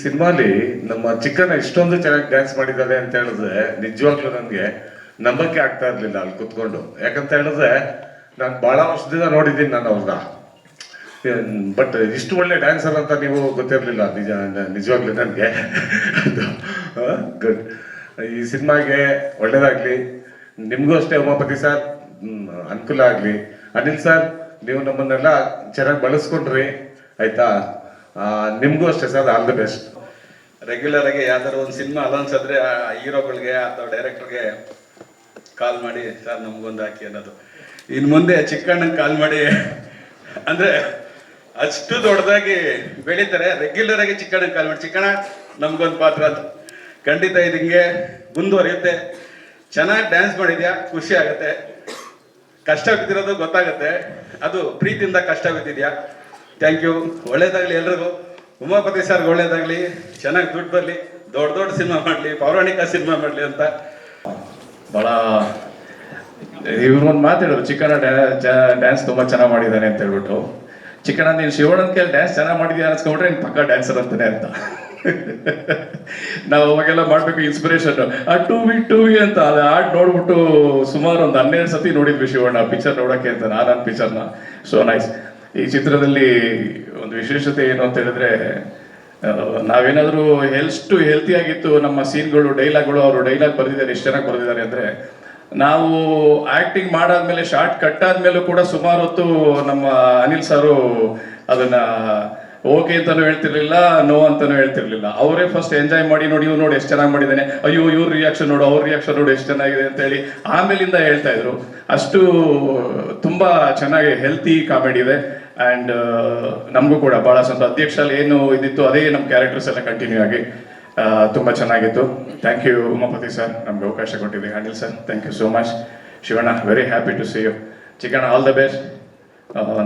ಸಿನಿಮಾಲಿ ನಮ್ಮ ಚಿಕ್ಕಣ್ಣ ಇಷ್ಟೊಂದು ಚೆನ್ನಾಗಿ ಡ್ಯಾನ್ಸ್ ಮಾಡಿದ್ದಾರೆ ಅಂತ ಹೇಳಿದ್ರೆ ನಿಜವಾಗ್ಲೂ ನನಗೆ ನಂಬಕ್ಕೆ ಆಗ್ತಾ ಇರ್ಲಿಲ್ಲ ಅಲ್ಲಿ ಕುತ್ಕೊಂಡು. ಯಾಕಂತ ಹೇಳಿದ್ರೆ ನಾನು ಬಹಳ ವರ್ಷದಿಂದ ನೋಡಿದ್ದೀನಿ ನಾನು ಅವ್ರನ್ನ, ಬಟ್ ಇಷ್ಟು ಒಳ್ಳೆ ಡ್ಯಾನ್ಸರ್ ಅಂತ ನೀವು ಗೊತ್ತಿರಲಿಲ್ಲ ನಿಜವಾಗ್ಲೂ ನನಗೆ. ಗುಡ್. ಈ ಸಿನಿಮಾಗೆ ಒಳ್ಳೇದಾಗ್ಲಿ, ನಿಮಗೂ ಅಷ್ಟೇ ಉಮಾಪತಿ ಸರ್ ಅನುಕೂಲ ಆಗಲಿ. ಅನಿಲ್ ಸರ್ ನೀವು ನಮ್ಮನ್ನೆಲ್ಲ ಚೆನ್ನಾಗಿ ಬಳಸ್ಕೊಂಡ್ರಿ ಆಯ್ತಾ, ನಿಮಗೂ ಅಷ್ಟೇ sir, all the best. Regular ಆಗಿ ಯಾವ್ದಾದ್ರು ಒಂದು ಸಿನಿಮಾ ಅಲೌನ್ಸ್ ಆದ್ರೆ ಆ ಹೀರೋಗಳಿಗೆ ಅಥವಾ ಡೈರೆಕ್ಟರ್ಗೆ ಕಾಲ್ ಮಾಡಿ ಸರ್ ನಮ್ಗೊಂದು ಹಾಕಿ ಅನ್ನೋದು. ಇನ್ನು ಮುಂದೆ ಚಿಕ್ಕಣ್ಣಂಗೆ ಕಾಲ್ ಮಾಡಿ ಅಂದ್ರೆ ಅಷ್ಟು ದೊಡ್ಡದಾಗಿ ಬೆಳೀತಾರೆ. ರೆಗ್ಯುಲರ್ ಆಗಿ ಚಿಕ್ಕಣ್ಣಂಗೆ ಕಾಲ್ ಮಾಡಿ ಚಿಕ್ಕಣ್ಣ ನಮ್ಗೊಂದು ಪಾತ್ರ ಅಂತ. ಖಂಡಿತ ಇದು ಹಿಂಗೆ ಮುಂದುವರಿಯುತ್ತೆ. ಚೆನ್ನಾಗಿ ಡ್ಯಾನ್ಸ್ ಮಾಡಿದ್ಯಾ, ಖುಷಿ ಆಗುತ್ತೆ. ಕಷ್ಟ ಬಿದ್ದಿರೋದು ಗೊತ್ತಾಗುತ್ತೆ, ಅದು ಪ್ರೀತಿಯಿಂದ ಕಷ್ಟ ಬಿದ್ದಿದ್ಯಾ. Thank you. ಒಳ್ಳೇದಾಗ್ಲಿ ಎಲ್ರಿಗೂ. ಉಮಾಪತಿ ಸರ್ಗೆ ಒಳ್ಳೇದಾಗ್ಲಿ, ಚೆನ್ನಾಗಿ ದುಡ್ಡು ಬರಲಿ, ದೊಡ್ಡ ದೊಡ್ಡ ಸಿನಿಮಾ ಮಾಡಲಿ, ಪೌರಾಣಿಕ ಸಿನಿಮಾ ಮಾಡಲಿ ಅಂತ. ಭಾಳ ಇವ್ರೊಂದು ಮಾತಾಡೋರು, ಚಿಕ್ಕಣ್ಣ ಡ್ಯಾನ್ಸ್ ತುಂಬ ಚೆನ್ನಾಗಿ ಮಾಡಿದ್ದಾನೆ ಅಂತ ಹೇಳ್ಬಿಟ್ಟು. ಚಿಕ್ಕಣ್ಣ ನೀನು ಶಿವಣ್ಣನ ಕೈಲಿ ಡ್ಯಾನ್ಸ್ ಚೆನ್ನಾಗಿ ಮಾಡಿದ್ಯಾ ಅನ್ಸ್ಕೊಂಡ್ರೆ ನೀನು ಪಕ್ಕ ಡ್ಯಾನ್ಸರ್ ಅಂತಾನೆ ಅಂತ. ನಾವು ಅವಾಗೆಲ್ಲ ಮಾಡಬೇಕು ಇನ್ಸ್ಪಿರೇಷನ್. ಆ ಟೂ ವಿ ಅಂತ ಅದು ಆಡ್ ನೋಡ್ಬಿಟ್ಟು ಸುಮಾರು ಒಂದು 12 ಸತಿ ನೋಡಿದ್ವಿ ಶಿವಣ್ಣ ಪಿಕ್ಚರ್ ನೋಡೋಕ್ಕೆ ಅಂತ, ನಾನು ಪಿಕ್ಚರ್ನ. So nice. ಈ ಚಿತ್ರದಲ್ಲಿ ಒಂದು ವಿಶೇಷತೆ ಏನು ಅಂತ ಹೇಳಿದ್ರೆ, ನಾವೇನಾದರೂ ಹೆಲ್ತಿ ಆಗಿತ್ತು ನಮ್ಮ ಸೀನ್ಗಳು, ಡೈಲಾಗ್ಗಳು, ಅವರು ಡೈಲಾಗ್ ಬರೆದಿದ್ದಾರೆ, ಎಷ್ಟು ಚೆನ್ನಾಗಿ ಬರೆದಿದ್ದಾರೆ ಅಂದರೆ, ನಾವು ಆ್ಯಕ್ಟಿಂಗ್ ಮಾಡಾದ್ಮೇಲೆ ಶಾರ್ಟ್ ಕಟ್ ಆದ್ಮೇಲೂ ಕೂಡ ಸುಮಾರು ಹೊತ್ತು ನಮ್ಮ ಅನಿಲ್ ಸಾರು ಅದನ್ನ ಓಕೆ ಅಂತಾನು ಹೇಳ್ತಿರ್ಲಿಲ್ಲ, ನೋ ಅಂತಾನು ಹೇಳ್ತಿರ್ಲಿಲ್ಲ. ಅವರೇ ಫಸ್ಟ್ ಎಂಜಾಯ್ ಮಾಡಿ ನೋಡಿ, ಇವ್ರು ನೋಡಿ ಎಷ್ಟು ಚೆನ್ನಾಗಿ ಮಾಡಿದ್ದಾನೆ, ಅಯ್ಯೋ ಇವ್ರ ರಿಯಾಕ್ಷನ್ ನೋಡು, ಅವ್ರ ರಿಯಾಕ್ಷನ್ ನೋಡು ಎಷ್ಟು ಚೆನ್ನಾಗಿದೆ ಅಂತ ಹೇಳಿ ಆಮೇಲಿಂದ ಹೇಳ್ತಾ ಇದ್ರು. ಅಷ್ಟು ತುಂಬಾ ಚೆನ್ನಾಗಿ ಹೆಲ್ತಿ ಕಾಮಿಡಿ ಇದೆ. ಆ್ಯಂಡ್ ನಮಗೂ ಕೂಡ ಭಾಳ ಸಂತೋಷ. ಅಧ್ಯಕ್ಷಲ್ಲಿ ಏನು ಇದಿತ್ತು ಅದೇ ನಮ್ಮ ಕ್ಯಾರೆಕ್ಟರ್ಸ್ ಎಲ್ಲ ಕಂಟಿನ್ಯೂ ಆಗಿ ತುಂಬ ಚೆನ್ನಾಗಿತ್ತು. ಥ್ಯಾಂಕ್ ಯು ಉಮಾಪತಿ ಸರ್, ನಮ್ಗೆ ಅವಕಾಶ ಕೊಟ್ಟಿದ್ದೀವಿ. Anil sir thank you so much. Shivanna very happy to see you. Chikkanna all the best.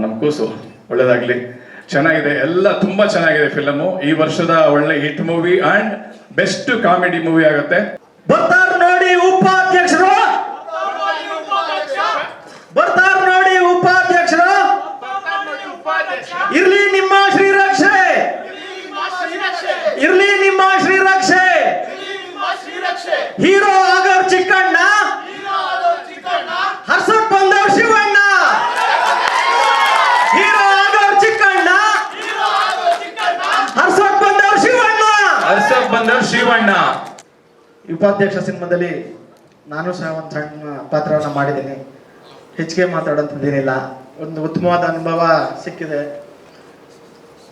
ನಮ್ಮ ಕೂಸು ಒಳ್ಳೇದಾಗಲಿ. ಚೆನ್ನಾಗಿದೆ, ಎಲ್ಲ ತುಂಬ ಚೆನ್ನಾಗಿದೆ ಫಿಲಮು. ಈ ವರ್ಷದ ಒಳ್ಳೆ hit movie and best comedy movie ಆಗುತ್ತೆ. ಬರ್ತಾರ ನೋಡಿ ಉಪಾಧ್ಯಕ್ಷರು, ಬರ್ತಾರ ನೋಡಿ ಉಪಾಧ್ಯಕ್ಷರು. ಇರ್ಲಿ ನಿಮ್ಮ ಶ್ರೀರಕ್ಷೆ, ಇರ್ಲಿ ನಿಮ್ಮ ಶ್ರೀರಕ್ಷೆ. ಹೀರೋ ಆಗೋರ್ ಚಿಕ್ಕಣ್ಣ, ಹರ್ಸಕ್ ಬಂದವ್ರ ಶಿವಣ್ಣ. ಹೀರೋ ಆಗೋರ್ ಚಿಕ್ಕಣ್ಣ, ಹರ್ಸಕ್ ಬಂದವ್ರ ಶಿವಣ್ಣ, ಹರ್ಸಕ್ ಬಂದವ್ರ ಶಿವಣ್ಣ. ಉಪಾಧ್ಯಕ್ಷ ಸಿನಿಮಾದಲ್ಲಿ ನಾನು ಸಹ ಒಂದು ಸಣ್ಣ ಪಾತ್ರವನ್ನು ಮಾಡಿದ್ದೀನಿ. ಹೆಚ್ಚಿಗೆ ಮಾತಾಡೋಂಥದ್ದೇನಿಲ್ಲ. ಒಂದು ಉತ್ತಮವಾದ ಅನುಭವ ಸಿಕ್ಕಿದೆ.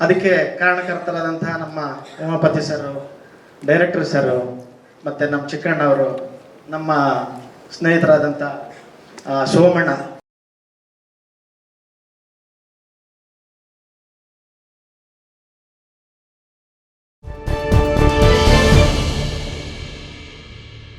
ಅದಕ್ಕೆ ಕಾರಣಕರ್ತರಾದಂತಹ ನಮ್ಮ ಉಮಾಪತಿ ಸರು, ಡೈರೆಕ್ಟರ್ ಸರು, ಮತ್ತು ನಮ್ಮ ಚಿಕ್ಕಣ್ಣ ಅವರು, ನಮ್ಮ ಸ್ನೇಹಿತರಾದಂಥ ಸೋಮಣ್ಣ,